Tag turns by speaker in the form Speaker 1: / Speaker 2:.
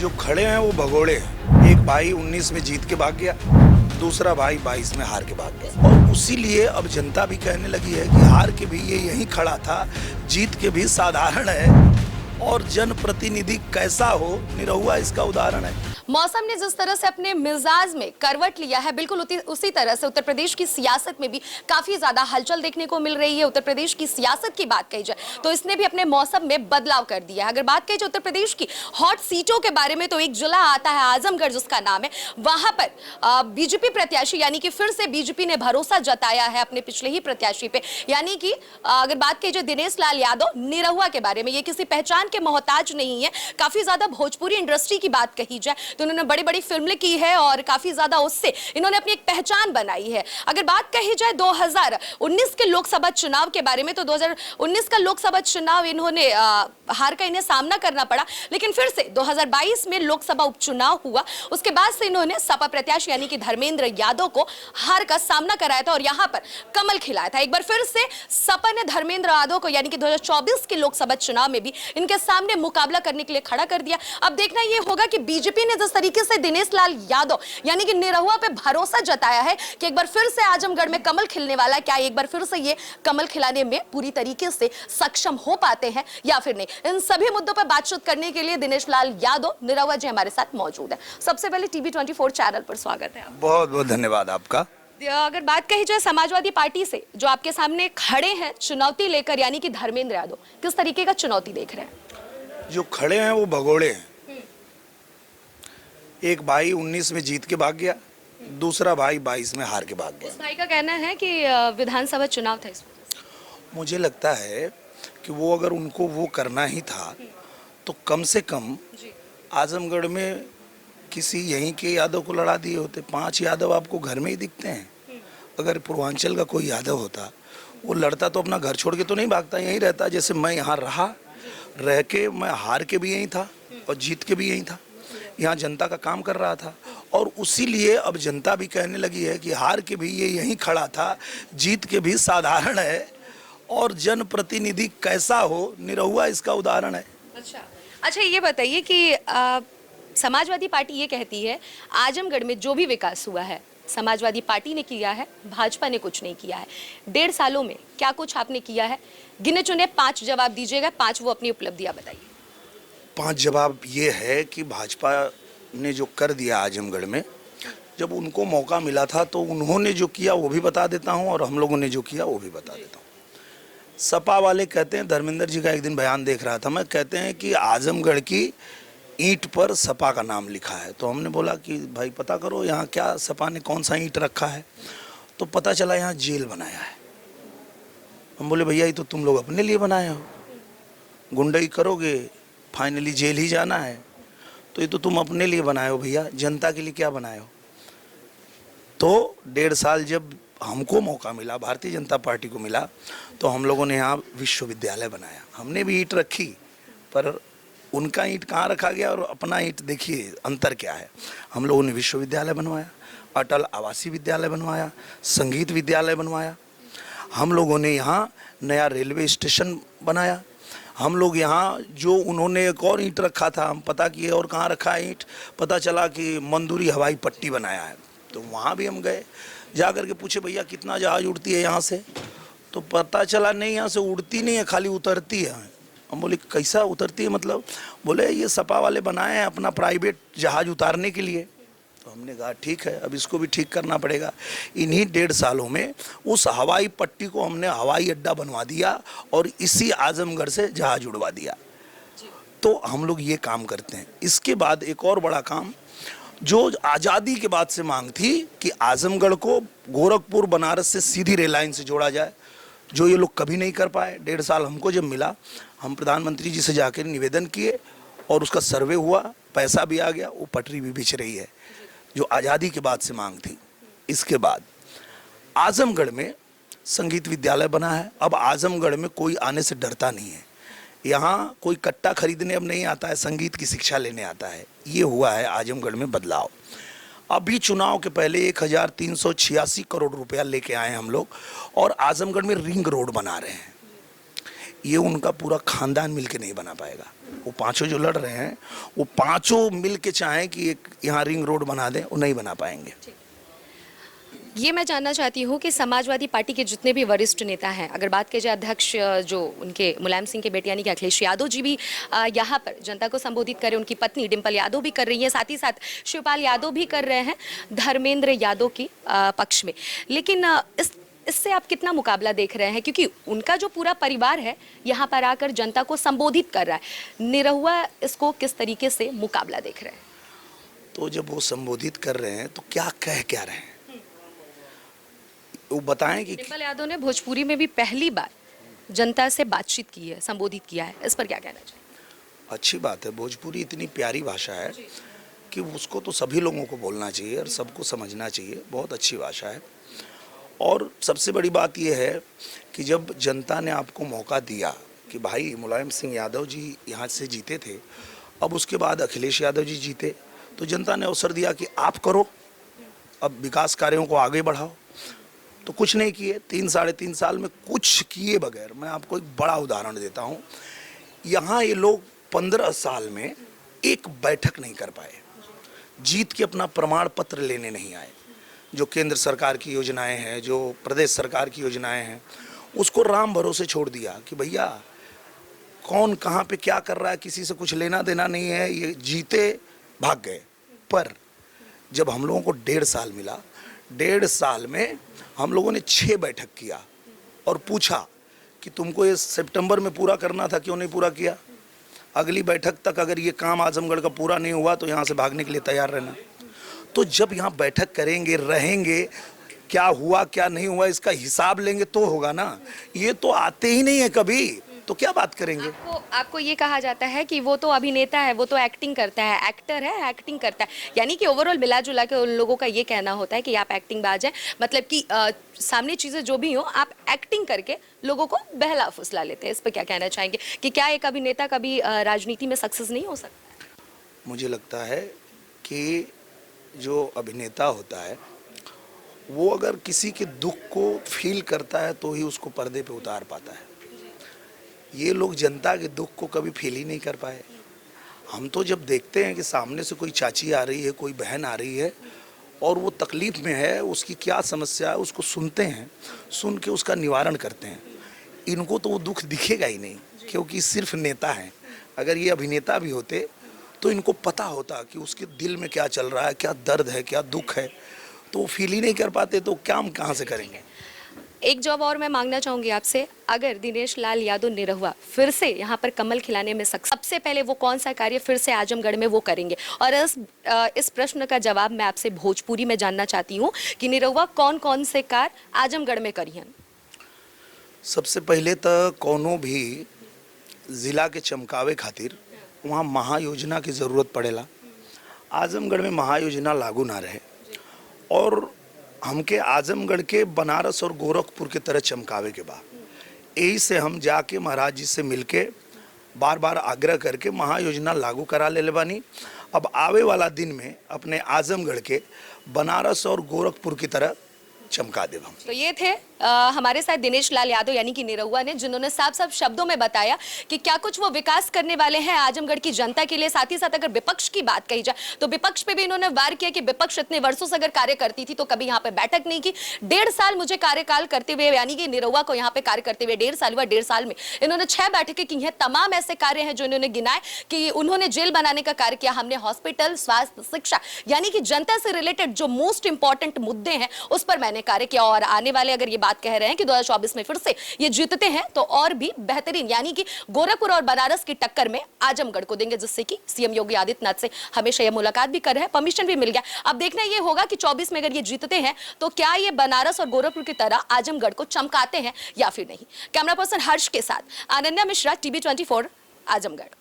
Speaker 1: जो खड़े हैं वो भगोड़े हैं। एक भाई 19 में जीत के भाग गया, दूसरा भाई 22 में हार के भाग गया। और उसी लिए अब जनता भी कहने लगी है कि हार के भी ये यहीं खड़ा था, जीत के भी साधारण है। और जनप्रतिनिधि कैसा हो, निरहुआ इसका उदाहरण है।
Speaker 2: मौसम ने जिस तरह से अपने मिजाज में करवट लिया है, बिल्कुल उसी तरह से उत्तर प्रदेश की सियासत में भी काफी ज्यादा हलचल देखने को मिल रही है। उत्तर प्रदेश की सियासत की बात कही जाए तो इसने भी अपने मौसम में बदलाव कर दिया है। अगर बात कही जाए उत्तर प्रदेश की हॉट सीटों के बारे में, तो एक जिला आता है आजमगढ़ जिसका नाम है। वहां पर बीजेपी प्रत्याशी यानी कि फिर से बीजेपी ने भरोसा जताया है अपने पिछले ही प्रत्याशी पे, यानी कि अगर बात की जाए दिनेश लाल यादव निरहुआ के बारे में, ये किसी पहचान के मोहताज नहीं है। काफी ज्यादा भोजपुरी इंडस्ट्री की बात कही जाए तो उन्होंने बड़ी बड़ी फिल्में की है और काफी ज्यादा उससे इन्होंने अपनी एक पहचान बनाई है। अगर बात कही जाए 2019 के लोकसभा चुनाव के बारे में, तो 2019 का लोकसभा चुनाव इन्होंने हार का इन्हें सामना करना पड़ा, लेकिन फिर से 2022 में लोकसभा उपचुनाव हुआ। उसके बाद से इन्होंने सपा प्रत्याशी यानी कि धर्मेंद्र यादव को हार का सामना कराया था और यहां पर कमल खिलाया था। एक बार फिर से सपा ने धर्मेंद्र यादव को यानी कि 2024 के लोकसभा चुनाव में भी इनके सामने मुकाबला करने के लिए खड़ा कर दिया। अब देखना यह होगा कि बीजेपी ने जिस तरीके से दिनेश लाल यादव यानी कि निरहुआ पे भरोसा जताया है कि एक बार फिर से आजमगढ़ में कमल खिलने वाला है, क्या एक बार फिर से ये कमल खिलाने में पूरी तरीके से सक्षम हो पाते हैं या फिर नहीं। इन सभी मुद्दों पर बातचीत करने के लिए दिनेश लाल यादव निरहुआ जी हमारे साथ मौजूद है। सबसे पहले टीवी 24 चैनल पर स्वागत है।
Speaker 1: बहुत बहुत धन्यवाद आपका।
Speaker 2: अगर बात कही जाए समाजवादी पार्टी से जो आपके सामने खड़े हैं चुनौती लेकर, यानी कि धर्मेंद्र यादव, किस तरीके का चुनौती देख रहे हैं?
Speaker 1: जो खड़े हैं वो भगोड़े हैं। एक भाई 19 में जीत के भाग गया, दूसरा भाई 22 में हार के भाग गया।
Speaker 2: उस भाई का कहना है कि विधानसभा चुनाव था इस वजह से।
Speaker 1: मुझे लगता है कि वो अगर उनको वो करना ही था तो कम से कम आजमगढ़ में किसी यहीं के यादव को लड़ा दिए होते। 5 यादव आपको घर में ही दिखते हैं। अगर पूर्वांचल का कोई यादव होता, वो लड़ता तो अपना घर छोड़ के तो नहीं भागता, यहीं रहता। जैसे मैं यहाँ रह के मैं हार के भी यहीं था और जीत के भी यहीं था, यहाँ जनता का काम कर रहा था। और उसी लिए अब जनता भी कहने लगी है कि हार के भी ये यहीं खड़ा था, जीत के भी साधारण है। और जनप्रतिनिधि कैसा हो, निरहुआ इसका उदाहरण है।
Speaker 2: अच्छा, ये बताइए कि समाजवादी पार्टी ये कहती है आजमगढ़ में जो भी विकास हुआ है समाजवादी पार्टी ने किया है, भाजपा ने कुछ नहीं किया है। 1.5 सालों में क्या कुछ आपने किया है? गिने चुने 5 जवाब दीजिएगा, 5 वो अपनी उपलब्धियां बताइए।
Speaker 1: 5 जवाब ये है कि भाजपा ने जो कर दिया आजमगढ़ में, जब उनको मौका मिला था तो उन्होंने जो किया वो भी बता देता हूँ और हम लोगों ने जो किया वो भी बता देता हूँ। सपा वाले कहते हैं, धर्मेंद्र जी का एक दिन बयान देख रहा था मैं, कहते हैं कि आजमगढ़ की ईंट पर सपा का नाम लिखा है। तो हमने बोला कि भाई पता करो यहाँ क्या सपा ने कौन सा ईंट रखा है। तो पता चला यहाँ जेल बनाया है। हम बोले भैया ये तो तुम लोग अपने लिए बनाए हो, गुंडई करोगे फाइनली जेल ही जाना है, तो ये तो तुम अपने लिए बनाए हो भैया, जनता के लिए क्या बनाए हो। तो 1.5 साल जब हमको मौका मिला, भारतीय जनता पार्टी को मिला, तो हम लोगों ने यहाँ विश्वविद्यालय बनाया। हमने भी ईंट रखी, पर उनका ईंट कहाँ रखा गया और अपना ईंट देखिए अंतर क्या है। हम लोगों ने विश्वविद्यालय बनवाया, अटल आवासीय विद्यालय बनवाया, संगीत विद्यालय बनवाया। हम लोगों ने यहाँ नया रेलवे स्टेशन बनाया। हम लोग यहाँ जो उन्होंने एक और ईंट रखा था, हम पता किए और कहाँ रखा है ईंट, पता चला कि मंदुरी हवाई पट्टी बनाया है। तो वहाँ भी हम गए, जा कर के पूछे भैया कितना जहाज उड़ती है यहाँ से, तो पता चला नहीं यहाँ से उड़ती नहीं है, खाली उतरती है। हम बोले कैसा उतरती है मतलब? बोले ये सपा वाले बनाए हैं अपना प्राइवेट जहाज उतारने के लिए। तो हमने कहा ठीक है, अब इसको भी ठीक करना पड़ेगा। इन्हीं 1.5 सालों में उस हवाई पट्टी को हमने हवाई अड्डा बनवा दिया और इसी आजमगढ़ से जहाज उड़वा दिया। तो हम लोग ये काम करते हैं। इसके बाद एक और बड़ा काम जो आज़ादी के बाद से मांग थी कि आजमगढ़ को गोरखपुर बनारस से सीधी रेल लाइन से जोड़ा जाए, जो ये लोग कभी नहीं कर पाए। 1.5 साल हमको जब मिला, हम प्रधानमंत्री जी से जाकर निवेदन किए और उसका सर्वे हुआ, पैसा भी आ गया, वो पटरी भी बिछ रही है, जो आज़ादी के बाद से मांग थी। इसके बाद आजमगढ़ में संगीत विद्यालय बना है। अब आजमगढ़ में कोई आने से डरता नहीं है। यहाँ कोई कट्टा खरीदने अब नहीं आता है, संगीत की शिक्षा लेने आता है। ये हुआ है आजमगढ़ में बदलाव। अभी चुनाव के पहले 1386 करोड़ रुपया लेके आए हम लोग और आजमगढ़ में रिंग रोड बना रहे हैं। ये उनका पूरा खानदान मिलके नहीं बना पाएगा। वो पांचों जो लड़ रहे हैं वो पांचों मिलके चाहें कि एक यहाँ रिंग रोड बना दें, वो नहीं बना पाएंगे।
Speaker 2: ये मैं जानना चाहती हूँ कि समाजवादी पार्टी के जितने भी वरिष्ठ नेता हैं, अगर बात की जाए अध्यक्ष जो उनके मुलायम सिंह के बेटे यानी कि अखिलेश यादव जी भी यहाँ पर जनता को संबोधित कर रहे हैं, उनकी पत्नी डिंपल यादव भी कर रही है, साथ ही साथ शिवपाल यादव भी कर रहे हैं धर्मेंद्र यादव की पक्ष में। लेकिन इससे आप कितना मुकाबला देख रहे हैं, क्योंकि उनका जो पूरा परिवार है यहाँ पर आकर जनता को संबोधित कर रहा है, निरहुआ इसको किस तरीके से मुकाबला देख रहे हैं?
Speaker 1: तो जब वो संबोधित कर रहे हैं तो क्या कह क्या रहे हैं, वो बताएं कि
Speaker 2: डिंपल यादव ने भोजपुरी में भी पहली बार जनता से बातचीत की है, संबोधित किया है, इस पर क्या कहना चाहिए?
Speaker 1: अच्छी बात है। भोजपुरी इतनी प्यारी भाषा है कि उसको तो सभी लोगों को बोलना चाहिए और सबको समझना चाहिए। बहुत अच्छी भाषा है। और सबसे बड़ी बात यह है कि जब जनता ने आपको मौका दिया कि भाई मुलायम सिंह यादव जी यहाँ से जीते थे, अब उसके बाद अखिलेश यादव जी जीते, तो जनता ने अवसर दिया कि आप करो, अब विकास कार्यों को आगे बढ़ाओ। तो कुछ नहीं किए। 3-3.5 साल में कुछ किए बगैर। मैं आपको एक बड़ा उदाहरण देता हूँ। यहाँ ये लोग 15 साल में एक बैठक नहीं कर पाए, जीत के अपना प्रमाण पत्र लेने नहीं आए। जो केंद्र सरकार की योजनाएं हैं, जो प्रदेश सरकार की योजनाएं हैं, उसको राम भरोसे छोड़ दिया कि भैया कौन कहाँ पे क्या कर रहा है, किसी से कुछ लेना देना नहीं है, ये जीते भाग गए। पर जब हम लोगों को 1.5 साल मिला, 1.5 साल में हम लोगों ने 6 बैठक किया और पूछा कि तुमको ये सितंबर में पूरा करना था, क्यों नहीं पूरा किया? अगली बैठक तक अगर ये काम आजमगढ़ का पूरा नहीं हुआ तो यहाँ से भागने के लिए तैयार रहना। तो जब यहाँ बैठक करेंगे, रहेंगे, क्या हुआ क्या नहीं हुआ इसका हिसाब लेंगे तो होगा ना। ये तो आते ही नहीं है कभी, तो क्या बात करेंगे?
Speaker 2: आपको ये कहा जाता है कि वो तो अभिनेता है, वो तो एक्टिंग करता है, एक्टर है, एक्टिंग करता है, यानी कि ओवरऑल मिला जुला के उन लोगों का ये कहना होता है कि आप एक्टिंग बाज हैं, मतलब कि सामने चीजें जो भी हो आप एक्टिंग करके लोगों को बहला फुसला लेते हैं। इस पर क्या कहना चाहेंगे कि क्या एक अभिनेता कभी राजनीति में सक्सेस नहीं हो सकता?
Speaker 1: मुझे लगता है कि जो अभिनेता होता है वो अगर किसी के दुख को फील करता है तो ही उसको पर्दे पे उतार पाता है। ये लोग जनता के दुख को कभी फील ही नहीं कर पाए। हम तो जब देखते हैं कि सामने से कोई चाची आ रही है, कोई बहन आ रही है और वो तकलीफ में है, उसकी क्या समस्या है उसको सुनते हैं, सुन के उसका निवारण करते हैं। इनको तो वो दुख दिखेगा ही नहीं, क्योंकि सिर्फ नेता हैं। अगर ये अभिनेता भी होते तो इनको पता होता कि उसके दिल में क्या चल रहा है, क्या दर्द है, क्या दुख है, तो वो फील ही नहीं कर पाते, तो काम कहाँ से करेंगे?
Speaker 2: एक जॉब और मैं मांगना चाहूंगी आपसे, अगर दिनेश लाल यादव निरहुआ फिर से यहाँ पर कमल खिलाने में सबसे पहले वो कौन सा कार्य फिर से आजमगढ़ में वो करेंगे? और इस प्रश्न का जवाब मैं आपसे भोजपुरी में जानना चाहती हूँ कि निरहुआ कौन कौन से कार्य आजमगढ़ में करियन?
Speaker 1: सबसे पहले तो कोनो भी जिला के चमकावे खातिर वहाँ महायोजना की ज़रूरत पड़ेला। आजमगढ़ में महायोजना लागू ना रहे और हमके आजमगढ़ के बनारस और गोरखपुर के तरह चमकावे के बाद यही से हम जाके महाराज जी से मिलके बार बार आग्रह करके महायोजना लागू करा ले बानी। अब आवे वाला दिन में अपने आजमगढ़ के बनारस और गोरखपुर की तरह चमका देव हम।
Speaker 2: तो ये थे हमारे साथ दिनेश लाल यादव यानी कि निरहुआ ने, जिन्होंने साफ साफ शब्दों में बताया कि क्या कुछ वो विकास करने वाले हैं आजमगढ़ की जनता के लिए। साथ ही साथ अगर विपक्ष की बात कही जाए तो विपक्ष पे भी इन्होंने वार किया कि विपक्ष इतने वर्षों से अगर कार्य करती थी तो कभी यहाँ पे बैठक नहीं की। 1.5 साल मुझे कार्यकाल करते हुए, यानी कि निरहुआ को यहाँ पे कार्य करते हुए 1.5 साल हुआ। 1.5 साल में इन्होंने 6 बैठकें की हैं। तमाम ऐसे कार्य हैं जो इन्होंने गिनाए कि उन्होंने जेल बनाने का कार्य किया, हमने हॉस्पिटल, स्वास्थ्य, शिक्षा, यानी कि जनता से रिलेटेड जो मोस्ट इंपॉर्टेंट मुद्दे हैं उस पर मैंने कार्य किया। और आने वाले अगर ये बात कह रहे हैं कि 2024 में फिर से ये जीतते हैं तो और भी बेहतरीन, यानी कि गोरखपुर और बनारस की टक्कर में आजमगढ़ को देंगे, जिससे कि सीएम योगी आदित्यनाथ से हमेशा ये मुलाकात भी कर रहे हैं, परमिशन भी मिल गया। अब देखना ये होगा कि 24 में अगर ये जीतते हैं तो क्या ये बनारस और गोरखपुर की तरह आजमगढ़ को चमकाते हैं या फिर नहीं। कैमरा पर्सन हर्ष के साथ अनन्या मिश्रा, टीवी 24 आजमगढ़।